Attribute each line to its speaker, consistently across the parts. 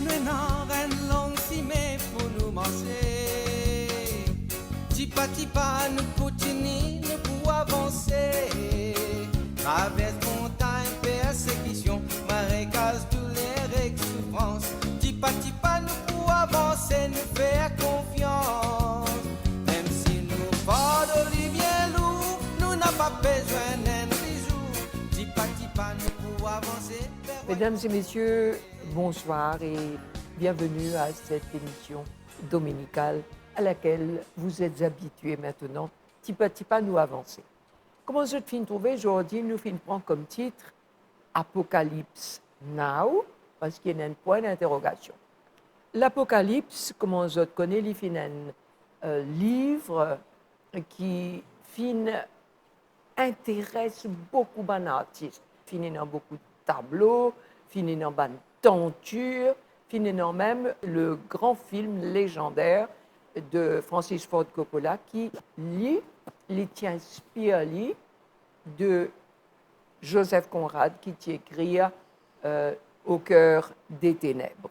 Speaker 1: nous n'en une longue cimée pour nous manger. Tipa tipa nous continuons, nous pour avancer. Traverse montagne, persécution, marécage, douleur et souffrance. Tipa tipa nous pour avancer, nous faire confiance. Même si nous fort bien lourd, nous n'avons pas besoin d'un bijou. Tipa tipa nous pour avancer.
Speaker 2: Mesdames et messieurs, bonsoir et bienvenue à cette émission dominicale à laquelle vous êtes habitués maintenant, Tipa Tipa nous avancer. Comment je te trouver aujourd'hui, nous prendre comme titre Apocalypse Now, parce qu'il y a un point d'interrogation. L'Apocalypse, comme je connais, il est un livre qui intéresse beaucoup d'artistes, dans beaucoup de tableaux, dans une tenture, dans même le grand film légendaire de Francis Ford Coppola qui inspire de Joseph Conrad qui écrit Au cœur des ténèbres.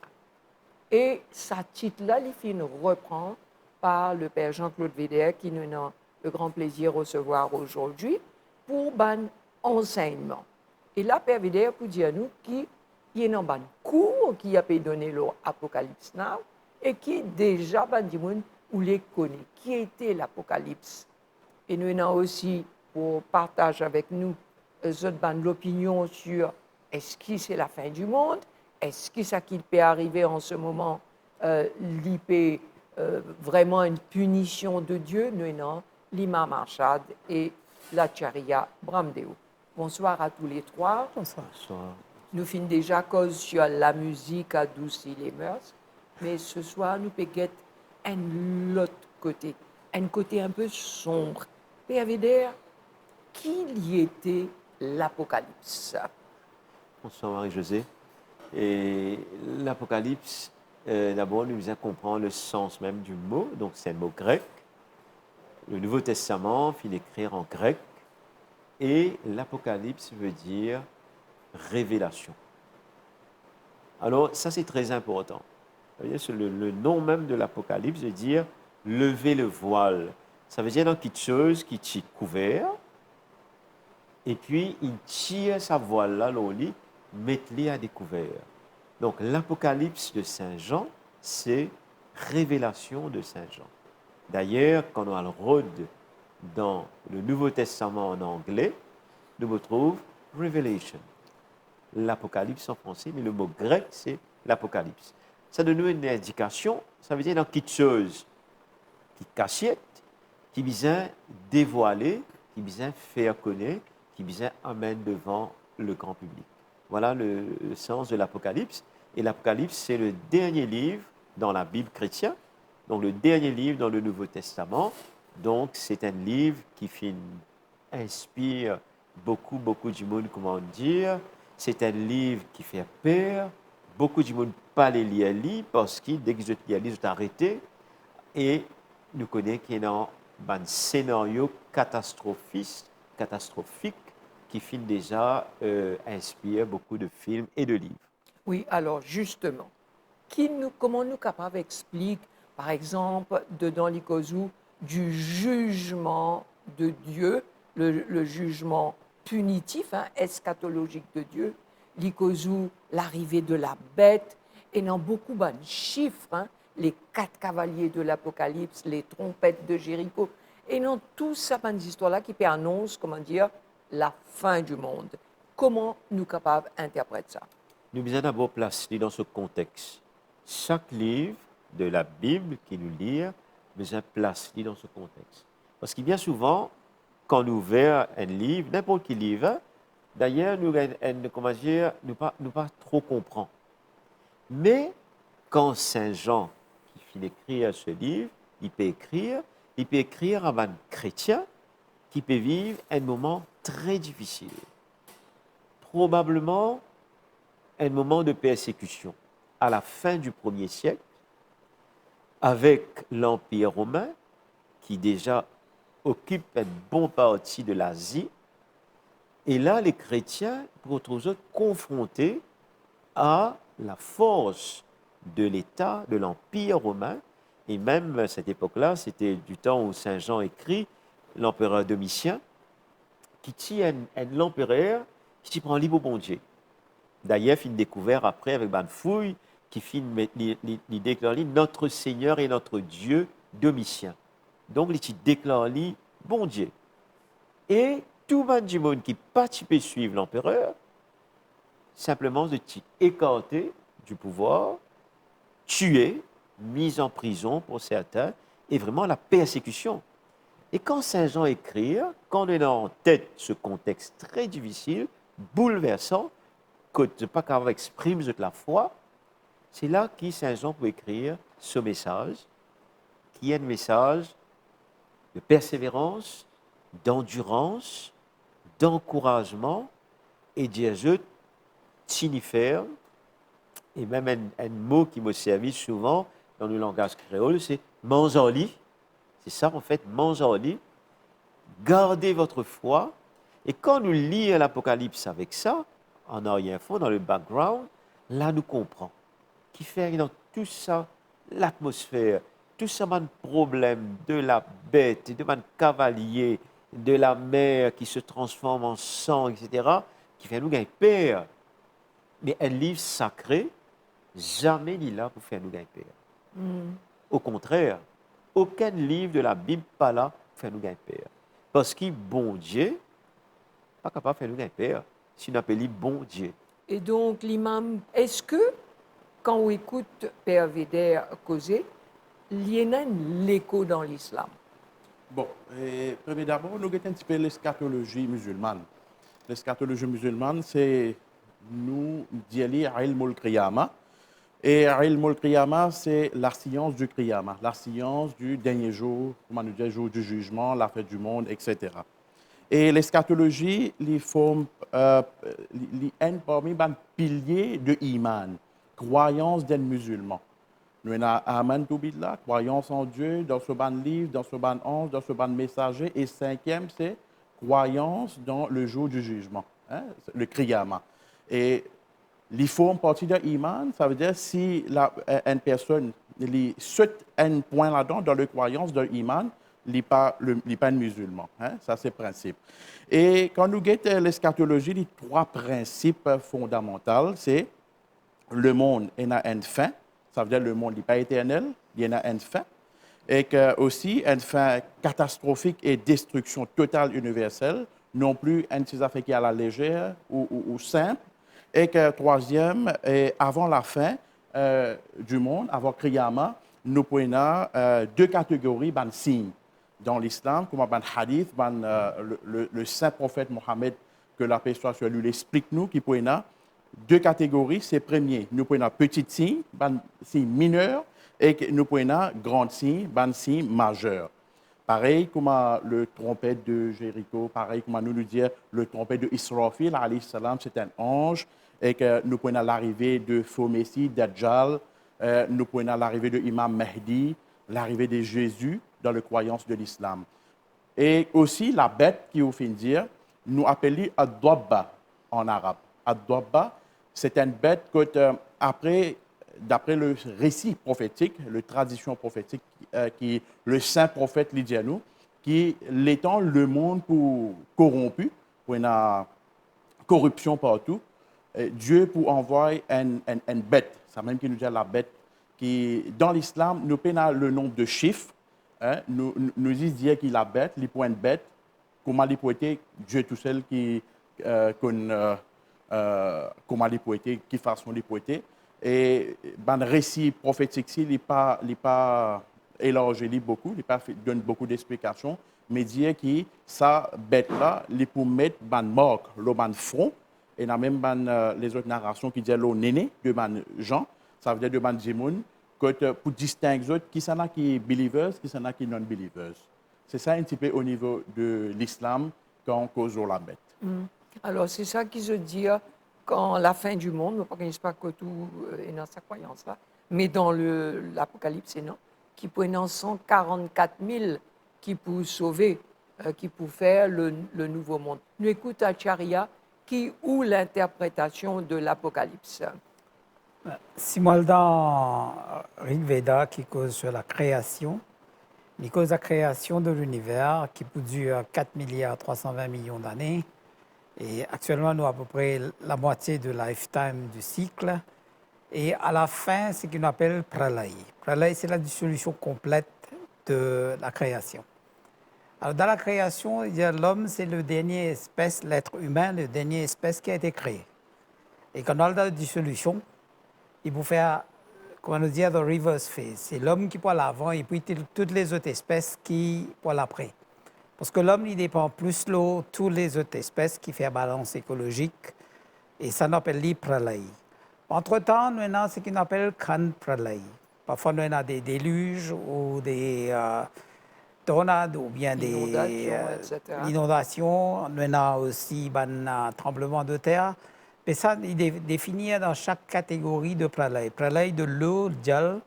Speaker 2: Et ce titre-là, il reprend par le père Jean-Claude Védère qui nous a le grand plaisir de recevoir aujourd'hui pour un enseignement. Et là, père Védère peut dire nous qu'il y a un cours qui a été donné l'Apocalypse Now et qui déjà ou les connaît. Qui était l'Apocalypse? Et nous avons aussi pour partager avec nous l'opinion sur est-ce que c'est la fin du monde? Est-ce que ça qui peut arriver en ce moment, l'IP vraiment une punition de Dieu? Nous avons l'imam Arshad et la Charia Bramdeo. Bonsoir à tous les trois.
Speaker 3: Bonsoir.
Speaker 2: Nous finissons déjà cause sur la musique adoucir les mœurs, mais ce soir nous peut-être un autre côté, un côté un peu sombre. Père Védère, qui y était l'Apocalypse?
Speaker 3: Bonsoir Marie-Josée. Et l'Apocalypse, d'abord, nous faisons comprendre le sens même du mot, donc c'est un mot grec. Le Nouveau Testament finit d'écrire en grec, et l'Apocalypse veut dire révélation. Alors, ça c'est très important. Le nom même de l'Apocalypse veut dire lever le voile. Ça veut dire dans quelque chose qui est couvert, et puis il tire sa voile là, l'on lit, mettre-les à découvert. Donc l'Apocalypse de Saint Jean, c'est révélation de Saint Jean. D'ailleurs, quand on le regarde dans le Nouveau Testament en anglais, nous retrouvons Revelation. L'Apocalypse en français, mais le mot grec, c'est l'Apocalypse. Ça donne une indication, ça veut dire dans quelque chose qui cachette, qui vient dévoiler, qui vient faire connaître, qui vient amener devant le grand public. Voilà le sens de l'Apocalypse. Et l'Apocalypse, c'est le dernier livre dans la Bible chrétienne, donc le dernier livre dans le Nouveau Testament. Donc, c'est un livre qui inspire beaucoup du monde, comment dire. C'est un livre qui fait peur. Beaucoup du monde pas les lire parce que dès que je lis, je arrêté. Et nous connaissons qu'il y a un scénario catastrophique qui déjà inspire beaucoup de films et de livres.
Speaker 2: Oui, alors justement, comment nous capables d'expliquer, par exemple, dedans l'Ikozu, du jugement de Dieu, le jugement punitif, eschatologique de Dieu, l'Ikozu, l'arrivée de la bête, et dans beaucoup de chiffres, les 4 cavaliers de l'Apocalypse, les trompettes de Jéricho, et dans tout ça, des histoires-là qui annoncent, comment dire, la fin du monde. Comment nous sommes capables d'interpréter ça?
Speaker 3: Nous devons d'abord placer dans ce contexte. Chaque livre de la Bible qui nous lit, nous devons placer dans ce contexte. Parce que bien souvent, quand nous ouvrons un livre, n'importe quel livre, d'ailleurs, nous ne pas trop comprendre. Mais quand Saint Jean, qui finit d'écrire ce livre, il peut écrire à un chrétien qui peut vivre un moment très difficile. Probablement un moment de persécution à la fin du 1er siècle, avec l'Empire romain, qui déjà occupe une bonne partie de l'Asie. Et là, les chrétiens, pour autres autres, confrontés à la force de l'État, de l'Empire romain. Et même à cette époque-là, c'était du temps où Saint Jean écrit, l'empereur Domitien, qui dit à l'empereur, qui prend libre au bon Dieu. D'ailleurs, il a découvert après avec Ban Fouille, qui il déclare notre Seigneur et notre Dieu Domitien. Donc, il déclare bon Dieu. Et tout le monde qui participait suivre l'empereur, simplement de écarter du pouvoir, tuer, mis en prison pour certains, et vraiment la persécution. Et quand Saint Jean écrit, quand on est en tête ce contexte très difficile, bouleversant, que de pas capable d'exprimer la foi, c'est là que Saint Jean peut écrire ce message, qui est un message de persévérance, d'endurance, d'encouragement, et dire je signifère, et même un mot qui me servi souvent dans le langage créole, c'est manzoli. C'est ça en fait, manzoli. Gardez votre foi. Et quand nous lisons l'Apocalypse avec ça, en arrière-fond, dans le background, là nous comprenons. Qui fait dans tout ça, l'atmosphère, tout ça, un problème de la bête, de un cavalier, de la mer qui se transforme en sang, etc., qui fait nous gagner peur. Mais un livre sacré, jamais il est là pour faire nous gagner peur. Au contraire, aucun livre de la Bible pas là pour faire nous gagner peur. Parce qu'il bon Dieu, pas capable de faire nous gagner peur, si on appelle bon Dieu.
Speaker 2: Et donc, l'imam, est-ce que, quand on écoute Père Védère causer, il y a un écho dans l'islam?
Speaker 4: Bon, premier d'abord, nous avons un petit peu l'eschatologie musulmane. L'eschatologie musulmane, c'est nous dire ilmul qiyama. Et ilmul qiyama, c'est la science du qiyama, la science du dernier jour, comment nous dire, jour du jugement, la fin du monde, etc. Et l'eschatologie, les formes, parmi les piliers de l'iman, croyance des musulmans. Nous avons amantu billah, croyance en Dieu, dans ce ban livre, dans ce ban ange, dans ce ban messager. Et cinquième, c'est croyance dans le jour du jugement, hein, le qiyama. Et les formes partie de l'iman, ça veut dire si une personne saute un point là-dedans, dans la croyance de l'iman, il n'est pas un musulman. Hein? Ça, c'est le principe. Et quand nous guettons l'eschatologie, les trois principes fondamentaux, c'est le monde a une fin, ça veut dire le monde n'est pas éternel, il y en a une fin, et que aussi une fin catastrophique et destruction totale universelle, non plus une chose qui est à la légère ou simple, et que troisième, avant la fin du monde, avant Kriyama, nous prenons deux catégories de signes dans l'islam, comme un hadith, le saint prophète Mohammed, que la paix soit sur lui, l'explique nous, qui prenons deux catégories. C'est premier, nous prenons petit signe, signe mineur, et nous prenons grand signe, signe majeur. Pareil comme le trompette de Jéricho, pareil comme nous dire le trompette de Israfil, alayhi salam, c'est un ange, et que nous prenons l'arrivée de faux Messie, Dajjal, nous prenons l'arrivée de Imam Mahdi, l'arrivée de Jésus dans la croyance de l'islam. Et aussi la bête qui au fin dire, nous appelons Ad-Dabba en arabe. Ad-Dabba, c'est une bête que d'après le récit prophétique, la tradition prophétique, qui le saint prophète Lydianou, qui l'étend le monde pour corrompu, pour une corruption partout, Dieu pour envoyer une bête, c'est même qui nous dit la bête, qui dans l'islam, nous prenons le nombre de chiffres, hein, nous disons qu'il la bête, il pour une bête, comment il peut être Dieu tout seul qui comment il peut être, qui façon il peut être. Et le récit prophétique, il n'est pas élargi beaucoup, il donne beaucoup d'explications, mais dire que ça bête-là, il peut mettre une marque, le front, et il y a même les autres narrations qui disent le néné de Jean, ça veut dire de Djimoun, pour distinguer qui sont qui sont believers, qui sont qui non believers. C'est ça un petit peu au niveau de l'islam quand on cause la bête.
Speaker 2: Alors, c'est ça qui se dit quand la fin du monde, ne pas que tout est dans sa croyance là, mais dans l'Apocalypse, non, qui prennent 144 000 qui pour sauver, qui pour faire le nouveau monde. Nous écoutons Acharya qui ou l'interprétation de l'Apocalypse.
Speaker 5: Si moi, dans Rig Veda, qui cause sur la création, il cause la création de l'univers qui peut durer 4 milliards 320 millions d'années. Et actuellement, nous, à peu près la moitié du lifetime du cycle. Et à la fin, c'est ce qu'on appelle Pralay. Pralay, c'est la dissolution complète de la création. Alors, dans la création, il y a l'homme, c'est le dernier espèce, l'être humain, le dernier espèce qui a été créé. Et quand on a la dissolution, il faut faire, comment nous dire, the reverse phase. C'est l'homme qui pour l'avant et puis toutes les autres espèces qui pour l'après. Parce que l'homme, il dépend plus de l'eau, toutes les autres espèces qui font balance écologique. Et ça, on appelle les Pralay. Entre-temps, nous avons ce qu'on appelle Khan Pralay. Parfois, nous avons des déluges ou des tornades ou bien des inondations. Nous avons aussi un tremblement de terre. Mais ça, il est défini dans chaque catégorie de Pralay. Pralay de l'eau, Jal,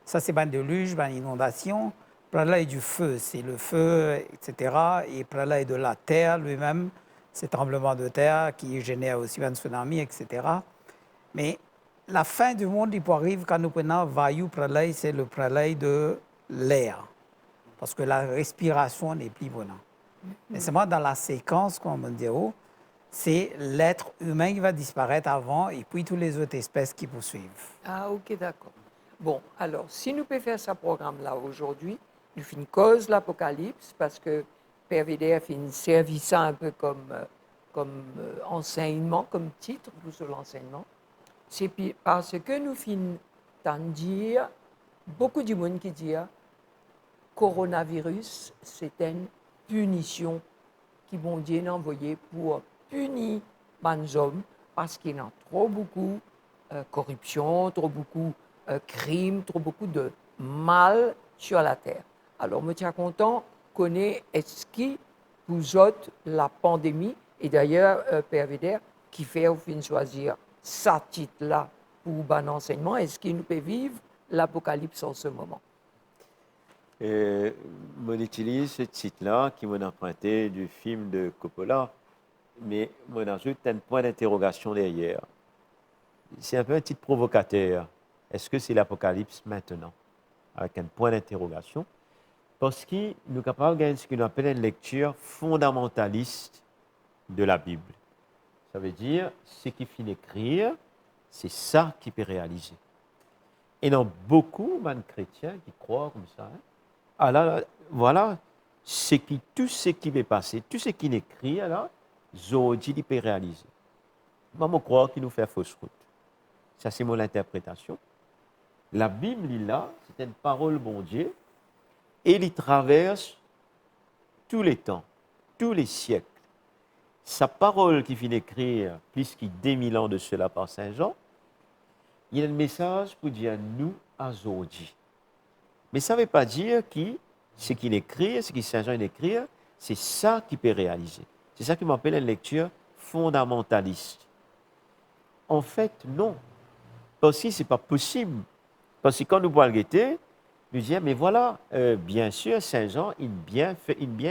Speaker 5: ça c'est un déluge, une inondation. Pralay du feu, c'est le feu, etc. Et Pralay de la terre lui-même, c'est tremblement de terre qui génère aussi un tsunami, etc. Mais la fin du monde, il peut arriver quand nous prenons Vayu Pralay, c'est le Pralay de l'air. Parce que la respiration n'est plus bonne. Mais seulement dans la séquence, comme on dit, c'est l'être humain qui va disparaître avant et puis toutes les autres espèces qui poursuivent.
Speaker 2: Ah, ok, d'accord. Bon, alors, si nous pouvons faire ce programme-là aujourd'hui, nous faisons une cause l'apocalypse parce que Père VDF a servi ça un peu comme enseignement, comme titre pour l'enseignement. C'est parce que nous finissons d'en dire, beaucoup de monde qui dit coronavirus, c'est une punition qui bon Dieu a envoyée pour punir les hommes parce qu'il y a trop beaucoup de corruption, trop beaucoup de crimes, trop beaucoup de mal sur la terre. Alors, je suis content qu'on ait esquissé vous autres la pandémie. Et d'ailleurs, Père Véder, qui fait au fin choisir ce titre-là pour un enseignement, est-ce qu'il nous peut vivre l'apocalypse en ce moment?
Speaker 3: On utilise ce titre-là qui m'a emprunté du film de Coppola, mais on ajoute un point d'interrogation derrière. C'est un peu un titre provocateur. Est-ce que c'est l'apocalypse maintenant? Avec un point d'interrogation. Parce que nous sommes capables de ce qu'on appelle une lecture fondamentaliste de la Bible. Ça veut dire, ce qui finit d'écrire, c'est ça qui peut réaliser. Et il y a beaucoup de chrétiens qui croient comme ça. Ah là, voilà, tout ce qui va passer, tout ce qui est écrit, là, Zodi, il peut réaliser. Moi, je crois qu'il nous fait fausse route. Ça, c'est mon interprétation. La Bible, là, c'est une parole bon Dieu, et il traverse tous les temps, tous les siècles. Sa parole qui finit d'écrire plus que 2000 ans de cela par Saint Jean, il y a un message pour dire nous à Zodi. Mais ça ne veut pas dire que ce qu'il écrit, ce que Saint Jean écrit, c'est ça qui peut réaliser. C'est ça qui m'appelle une lecture fondamentaliste. En fait, non. Parce que ce n'est pas possible. Parce que quand nous voyons le guetter, nous disons, mais voilà, bien sûr, Saint Jean, il bien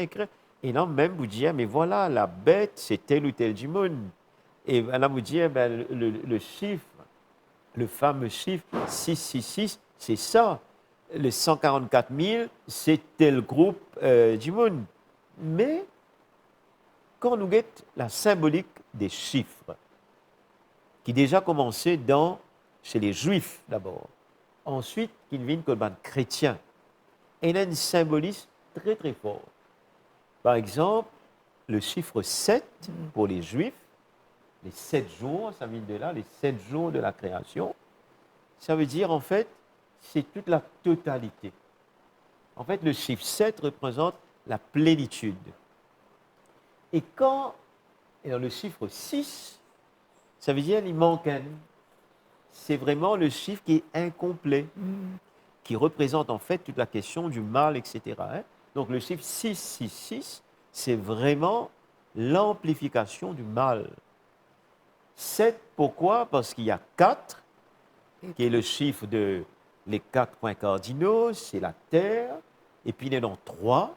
Speaker 3: écrit. Et non, même vous dire, mais voilà, la bête, c'est tel ou tel du monde. Et là, vous dire, ben, le chiffre, le fameux chiffre 666, c'est ça. Les 144 000, c'est tel groupe du monde. Mais, quand nous guettons la symbolique des chiffres, qui déjà commencé chez les Juifs d'abord, ensuite qui viennent comme un chrétien, et il y a un symbolisme très très fort. Par exemple, le chiffre 7 pour les Juifs, les 7 jours, ça vient de là, les 7 jours de la création, ça veut dire en fait, c'est toute la totalité. En fait, le chiffre 7 représente la plénitude. Et dans le chiffre 6, ça veut dire qu'il manque un. C'est vraiment le chiffre qui est incomplet, qui représente en fait toute la question du mal, etc. Donc le chiffre 666, c'est vraiment l'amplification du mal. 7, pourquoi? Parce qu'il y a 4, qui est le chiffre les 4 points cardinaux, c'est la terre, et puis il y en a 3,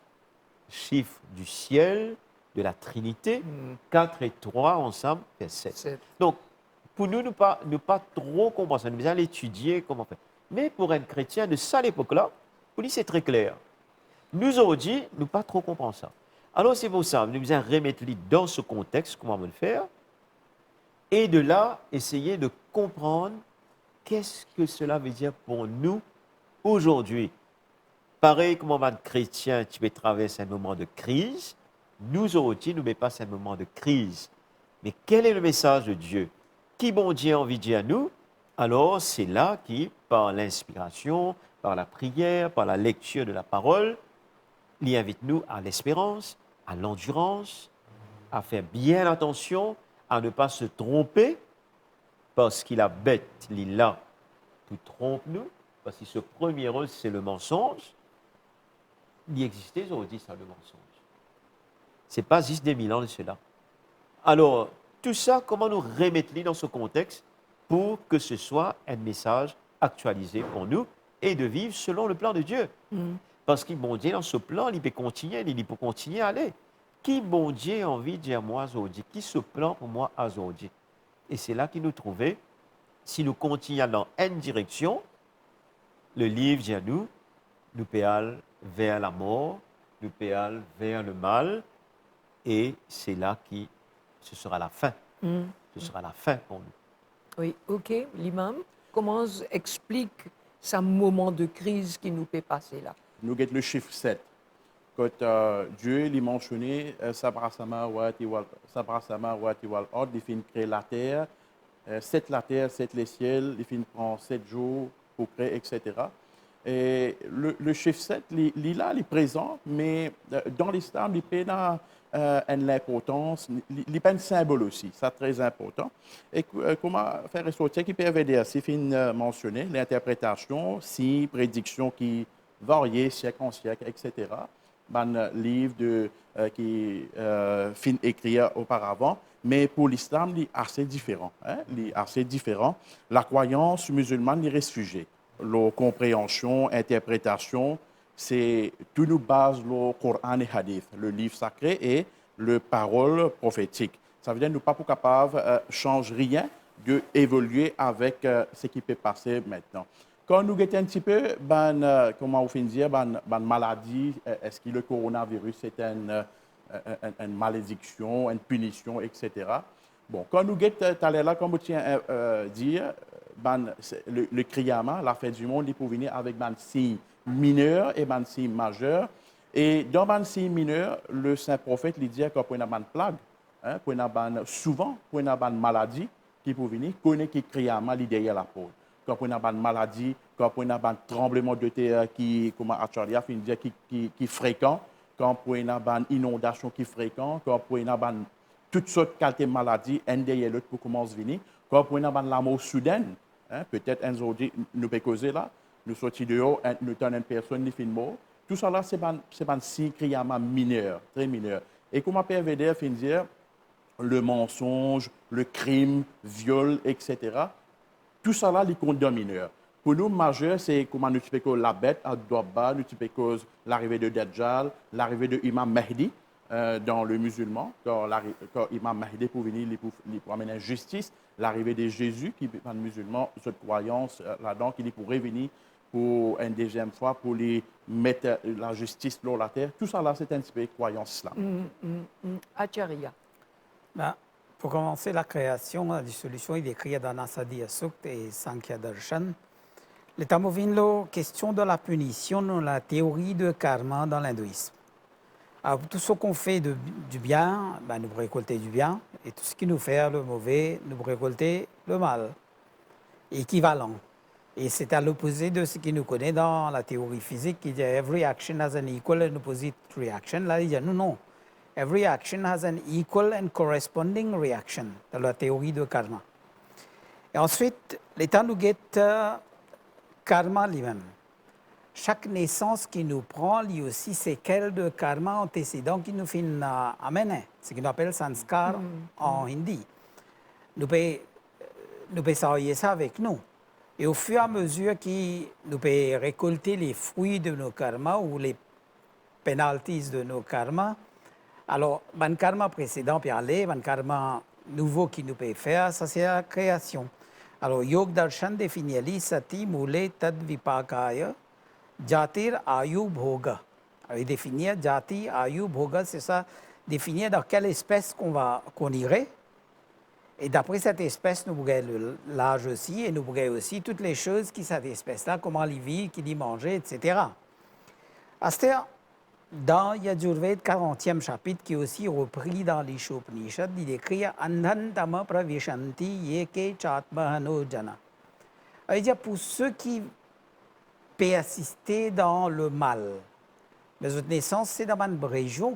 Speaker 3: chiffre du ciel, de la Trinité. 4 et 3 ensemble fait 7. Donc, pour nous, ne pas trop comprendre ça. Nous allons étudier comment faire. Mais pour un chrétien de ça l'époque-là, pour lui, c'est très clair. Nous aujourd'hui, nous pas trop comprendre ça. Alors, c'est pour ça, nous allons remettre dans ce contexte, comment on va le faire, et de là, essayer de comprendre qu'est-ce que cela veut dire pour nous aujourd'hui. Pareil comme un chrétien, tu peux traverser un moment de crise. Nous aujourd'hui, nous ne mettons pas un moment de crise. Mais quel est le message de Dieu? Qui bon Dieu a envie de dire à nous? Alors, c'est là qui, par l'inspiration, par la prière, par la lecture de la parole, il invite nous à l'espérance, à l'endurance, à faire bien attention, à ne pas se tromper, parce qu'il a bête, il là, tout trompe-nous, parce que ce premier rôle, c'est le mensonge. Il existait aujourd'hui, ça, le mensonge. Ce n'est pas juste des 1000 ans de cela. Alors, tout ça, comment nous remettre dans ce contexte pour que ce soit un message actualisé pour nous et de vivre selon le plan de Dieu. Parce que bon Dieu, dans ce plan, il peut continuer à aller. Qui bon Dieu a envie de dire moi aujourd'hui? Qui se plan pour moi aujourd'hui? Et c'est là qu'il nous trouvait. Si nous continuons dans une direction, le livre dit à nous, nous péons vers la mort, nous péons vers le mal, et c'est là que ce sera la fin. Ce sera la fin pour nous.
Speaker 2: Oui, ok, l'imam, comment explique ce moment de crise qui nous peut passer là?
Speaker 4: Nous avons le chiffre 7. Quand Dieu il mentionné Sabrasama Watiwal Ord, il finit créer la terre, 7 la terre, 7 les ciels, il finit prendre 7 jours pour créer, etc. Et le chiffre 7, il est présent, mais dans l'islam, il n'a pas l'importance, il n'a pas un symbole aussi, c'est très important. Et comment faire ressortir qui peut aider, c'est fin mentionné, l'interprétation, si prédiction qui varie siècle en siècle, etc. Un livre qui fin écrit auparavant, mais pour l'islam, il est assez différent. Il est assez différent. La croyance musulmane est réfugiée. La compréhension, interprétation, c'est tout nous base le Coran et Hadith, le livre sacré et le parole prophétique. Ça veut dire que nous ne sommes pas capables de changer rien, d'évoluer avec ce qui peut passer maintenant. Quand nous regardons un petit peu, comment on finit dire, maladie, est-ce que le coronavirus est une malédiction, une punition, etc. Bon, quand nous regardons là, comme on tient à dire, le Kriyama, la fin du monde, il peut venir avec un signe mineur et un signe majeur. Et dans un signe mineur, le saint prophète lui dit qu'il y a une plague, souvent, il y a une maladie qui peut venir, connaît qui Kriyama derrière la peau. Quand on a une maladie, quand on a un tremblement de terre qui, comme Acharya finit dire, qui est fréquent, quand on a une inondation qui est fréquente, quand on a toutes sortes de maladies, un derrière l'autre pour commencer à venir, quand on a la mort soudaine, peut-être un jour, nous peut causer là, nous sortons dehors, nous avons une personne qui est mort. Tout ça là, c'est un signe criarment mineur, très mineur. Et comme PVDR finit dire, le mensonge, le crime, viol, etc., tout ça là, les comptes mineurs. Pour nous, majeur, c'est comment nous typiquons la bête à Douaba, nous typiquons l'arrivée de Dajjal, l'arrivée de Imam Mahdi dans le musulman, quand Imam Mahdi pour venir, pour amener la justice, l'arrivée de Jésus, qui est un musulman, cette croyance là-dedans, qui pourrait venir pour une deuxième fois, pour les mettre la justice sur la terre. Tout ça là, c'est un petit peu croyance là.
Speaker 2: Acharya.
Speaker 5: Pour commencer, la création, la dissolution, il est écrit dans Nasadiya Sukta et Sankhya Darshan. L'état la question de la punition dans la théorie de karma dans l'hindouisme. Alors, tout ce qu'on fait du bien, nous récoltons du bien, et tout ce qui nous fait le mauvais, nous récoltons le mal. Équivalent. Et c'est à l'opposé de ce qui nous connaît dans la théorie physique, qui dit every action has an equal and opposite reaction. Là, il dit non. Every action has an equal and corresponding reaction, dans la théorie de karma. Et ensuite, l'état nous guette karma lui-même. Chaque naissance qui nous prend, lui aussi, séquelles de karma antécédent qui nous fait amener, ce qu'on appelle sanskar en hindi. Nous pouvons travailler ça avec nous. Et au fur et à mesure que nous pouvons récolter les fruits de nos karmas ou les penalties de nos karmas, alors, le karma précédent peut aller, le karma nouveau qui nous peut faire, ça c'est la création. Alors, Yog Darshan définit Sati Mule Tad Vipakaya Jatir Ayu Bhoga. Alors, il définit Jati Ayu Bhoga, c'est ça, définir dans quelle espèce qu'on irait. Et d'après cette espèce, nous voulons l'âge aussi, et nous voulons aussi toutes les choses qui cette espèce-là, comment elle vit, qui dit manger, etc. Aster, dans Yajurved, 40e chapitre, qui est aussi repris dans les Upanishads, il écrit Andhantama pravishanti yeke chatmahano jana. Il dit pour ceux qui persister dans le mal, mais votre naissance, c'est dans une région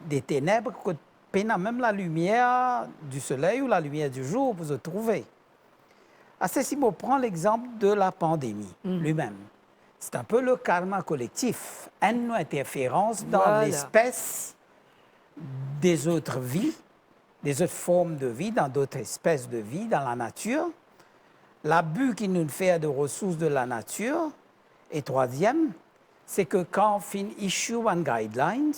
Speaker 5: des ténèbres, que peine même la lumière du soleil ou la lumière du jour pour se trouver. Si on prend l'exemple de la pandémie lui-même, c'est un peu le karma collectif, une interférence dans l'espèce des autres vies, des autres formes de vie, dans d'autres espèces de vie, dans la nature, l'abus qui nous fait de ressources de la nature, et troisième, c'est que quand on fait issue one guidelines,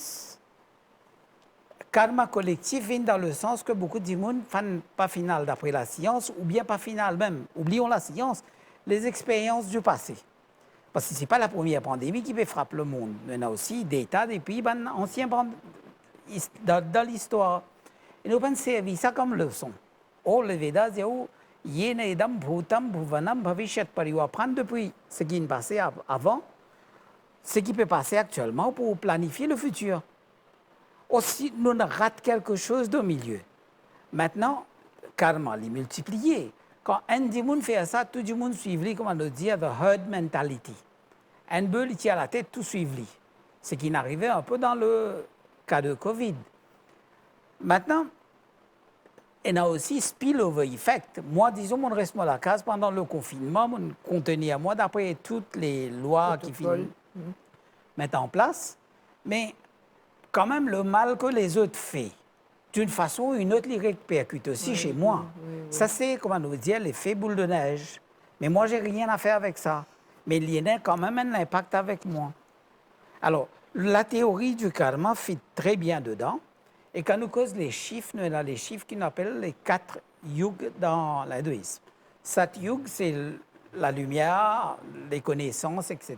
Speaker 5: karma collectif vient dans le sens que beaucoup de gens ne pas final d'après la science, ou bien pas final même, oublions la science, les expériences du passé. Parce que ce n'est pas la première pandémie qui peut frapper le monde. Il y en a aussi des tas de pays anciens dans l'histoire. Et nous avons servi ça comme leçon. Or, le Védas dit Yena idam bhutam bhuvanam bhavishyat pariva. Prendre depuis ce qui est passé avant, ce qui peut passer actuellement pour planifier le futur. Aussi, nous ratons quelque chose de milieu. Maintenant, karma est multiplié. Quand un monde fait ça, tout le monde suit, comme on le dit, the herd mentality. Un beul, il tient la tête, tout suivre. Ce qui n'arrivait un peu dans le cas de Covid. Maintenant, il y a aussi spillover effect. Moi, disons, mon reste à la case pendant le confinement, mon contenu à moi, d'après toutes les lois qui mettent en place. Mais quand même, le mal que les autres font, d'une façon ou une autre, il répercute aussi chez moi. Ça, c'est, comment nous dire, l'effet boule de neige. Mais moi, je n'ai rien à faire avec ça. Mais il y a quand même un impact avec moi. Alors, la théorie du karma fit très bien dedans. Et quand nous causons les chiffres, nous avons les chiffres qu'on appelle les 4 yugs dans l'hindouisme. Sat Yug, c'est la lumière, les connaissances, etc.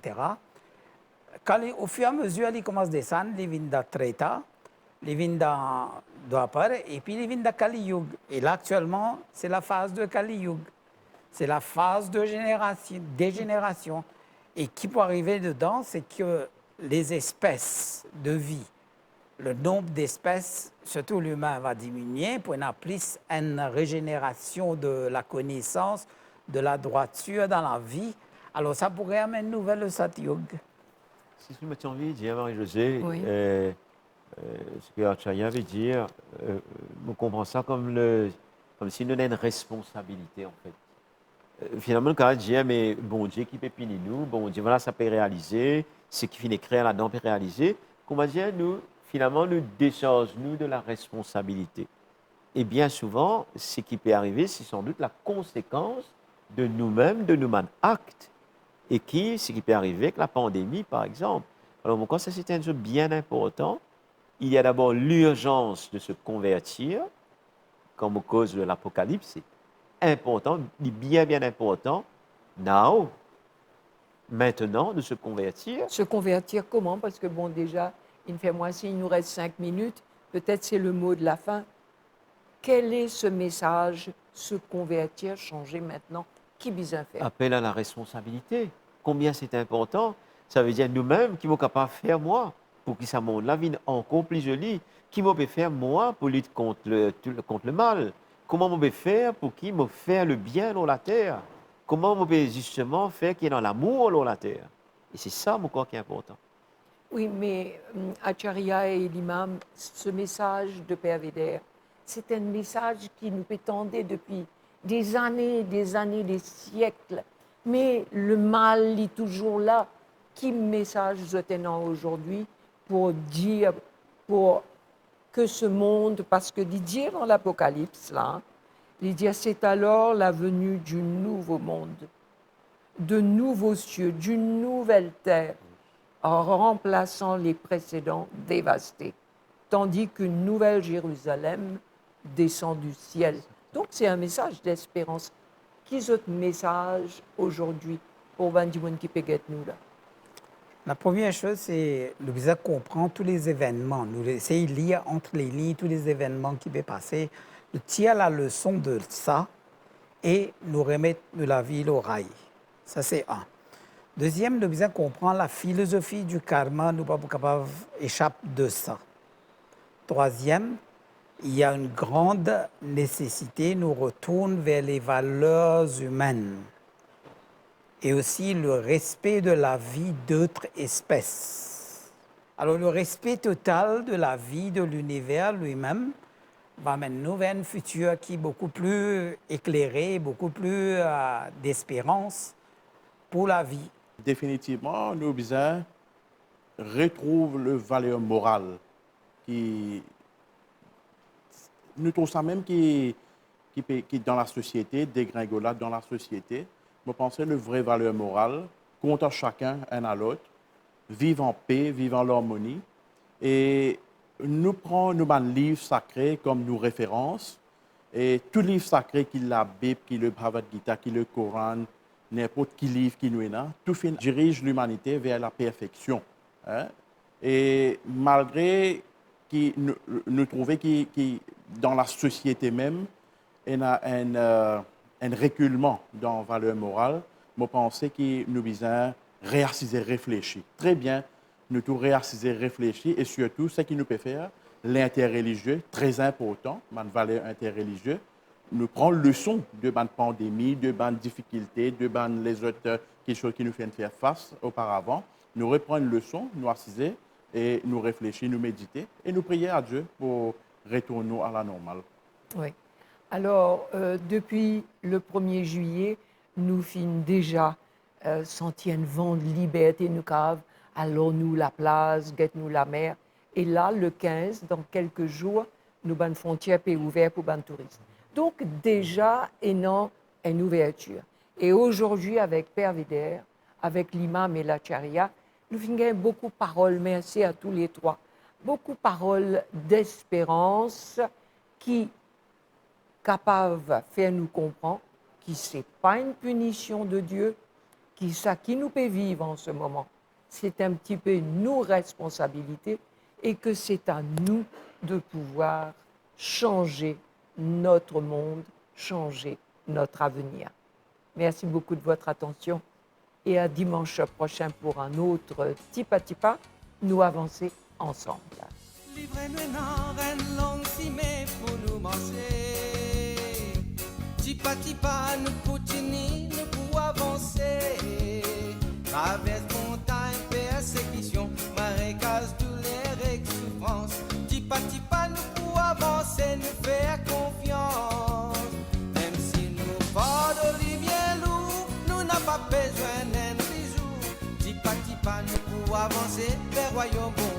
Speaker 5: Au fur et à mesure, ils commencent à descendre, les viennent dans Treta, les viennent dans Dwapar, et puis les viennent dans Kali Yug. Et là, actuellement, c'est la phase de Kali Yug. C'est la phase de dégénération. Et qui peut arriver dedans, c'est que les espèces de vie, le nombre d'espèces, surtout l'humain, va diminuer pour une plus une régénération de la connaissance, de la droiture dans la vie. Alors, ça pourrait amener une nouvelle Satyug.
Speaker 3: C'est ce que je envie de dire, Marie-Josée.
Speaker 2: Oui.
Speaker 3: Ce que Acharya veut dire, on comprend ça comme si nous avons une responsabilité, en fait. Finalement, quand on dit, mais bon Dieu qui peut punir nous, bon Dieu, voilà, ça peut réaliser, ce qui finit créer là-dedans peut réaliser. Comment dire, nous, finalement, nous déchargeons de la responsabilité. Et bien souvent, ce qui peut arriver, c'est sans doute la conséquence de nous-mêmes, de nos actes. Et ce qui peut arriver avec la pandémie, par exemple. Alors, moi, quand ça, c'est un jeu bien important, il y a d'abord l'urgence de se convertir, comme aux causes de l'Apocalypse, c'est important, bien important, maintenant, de se convertir.
Speaker 2: Se convertir comment? Parce que, bon, déjà, il fait moins s'il nous reste 5 minutes, peut-être c'est le mot de la fin. Quel est ce message, se convertir, changer maintenant? Qui besoin faire?
Speaker 3: Appel à la responsabilité. Combien c'est important? Ça veut dire nous-mêmes qui sommes capables de faire moi pour que ça monde la vie encore plus jolie. Qui m'ont faire moi pour lutter contre le mal? Comment on peut faire pour qui me faire le bien dans la terre? Comment on peut justement faire qu'il y ait dans l'amour dans la terre? Et c'est ça, mon corps, qui est important.
Speaker 2: Oui, mais Acharya et l'imam, ce message de Père Védère, c'est un message qui nous pétendait depuis des années, des siècles. Mais le mal est toujours là. Quel message vous tenant aujourd'hui pour dire, pour que ce monde, parce que Didier dans l'Apocalypse, là, il dit c'est alors la venue du nouveau monde, de nouveaux cieux, d'une nouvelle terre, en remplaçant les précédents dévastés. Tandis qu'une nouvelle Jérusalem descend du ciel. Donc, c'est un message d'espérance. Qui est votre message aujourd'hui pour Bandimoun qui peut nous là?
Speaker 5: La première chose, c'est nous besoin comprendre tous les événements. Nous essayer de lire entre les lignes tous les événements qui peuvent passer. Nous tirer la leçon de ça et nous remettre de la vie au rail. Ça, c'est un. Deuxième, nous besoin comprendre la philosophie du karma. Nous ne sommes pas capables d'échapper de ça. Troisième, il y a une grande nécessité, nous retourne vers les valeurs humaines et aussi le respect de la vie d'autres espèces. Alors le respect total de la vie de l'univers lui-même va mener vers un futur qui est beaucoup plus éclairé, beaucoup plus d'espérance pour la vie.
Speaker 4: Définitivement, nous besoin retrouver le valeur morale qui nous trouvons ça même qui dans la société, dégringolade dans la société. Je pense que le vrai valeur morale, contre chacun un à l'autre, vivre en paix, vivre en harmonie. Et nous prenons un livre sacré comme nos références. Et tout livre sacré, qui est la Bible, qui est le Bhagavad Gita, qui est le Coran, n'importe quel livre qui nous est là, tout dirige l'humanité vers la perfection. Hein? Et malgré nous trouvons que dans la société même, il y a un reculement dans la valeur morale, je pense que nous devons réassiser, réfléchir. Très bien, nous devons réassiser, réfléchir et surtout, ce qui nous peut faire, l'interreligieux, très important, la valeur interreligieuse. Nous prenons leçon de la pandémie, de la difficulté, de les autres choses qui nous font faire face auparavant. Nous reprenons leçon, nous assiser et nous réfléchir, nous méditer et nous prier à Dieu pour retourner à la normale.
Speaker 2: Oui. Alors, depuis le 1er juillet, nous finissons déjà sentir un vent de liberté, nous cave, allons nous la place, guette-nous la mer. Et là, le 15, dans quelques jours, nous avons une frontière ouverte pour les touristes. Donc, déjà, une ouverture. Et aujourd'hui, avec Père Vider, avec l'imam et la charia, nous finissons beaucoup de paroles, merci à tous les trois, beaucoup de paroles d'espérance qui capables de faire nous comprendre que ce n'est pas une punition de Dieu, que ça qui nous peut vivre en ce moment, c'est un petit peu nos responsabilités et que c'est à nous de pouvoir changer notre monde, changer notre avenir. Merci beaucoup de votre attention et à dimanche prochain pour un autre Tipa Tipa, nous avancer ensemble.
Speaker 1: Livrez-nous une longue cimée pour nous manger. Tipa Tipa, nous continuons, nous pouvons avancer. Traverse montagne, persécution, marécage, douleur et souffrance. Tipa Tipa, nous pouvons avancer, nous faire confiance. Même si nous portons les bien lourds, nous n'avons pas besoin d'un bijou. Tipa Tipa, nous pouvons avancer vers royaume bon.